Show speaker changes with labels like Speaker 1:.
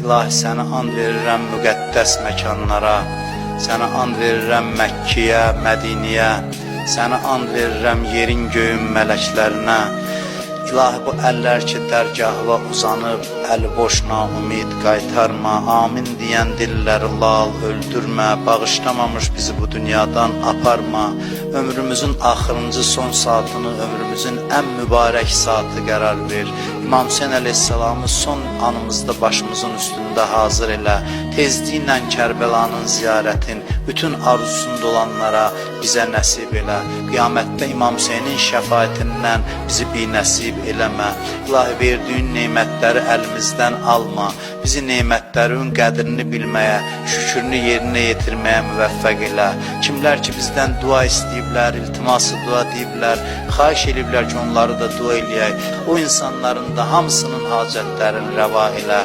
Speaker 1: İlahi sənə and verirəm müqəddəs məkanlara, sənə and verirəm Məkkiyə, Mədiniyə, sənə and verirəm yerin göyün mələklərinə. İlahi bu əllər ki dərgahına uzanıb, əli boşna ümid qaytarma, amin deyən dilləri lal öldürmə, bağışlamamış bizi bu dünyadan aparma, ömrümüzün axırıncı son saatını, ömrümüzün ən mübarək saatı qərar ver. İmam Hüseyin əleyhissalamı son anımızda başımızın üstündə hazır elə, tezliklə Kərbəlanın ziyarətin, bütün arzusunda olanlara bizə nəsib elə. Qiyamətdə İmam Hüseynin şəfaətindən bizi binəsib eləmə. İlahi verdiyin neymətləri əlimizdən alma. Bizi neymətlərin qədrini bilməyə, şükrünü yerinə yetirməyə müvəffəq elə. Kimlər ki bizdən dua istəyiblər, iltiması dua deyiblər, xahiş ediblər ki onları da dua eləyək. O insanların da hamısının hacətlərini rəva elə.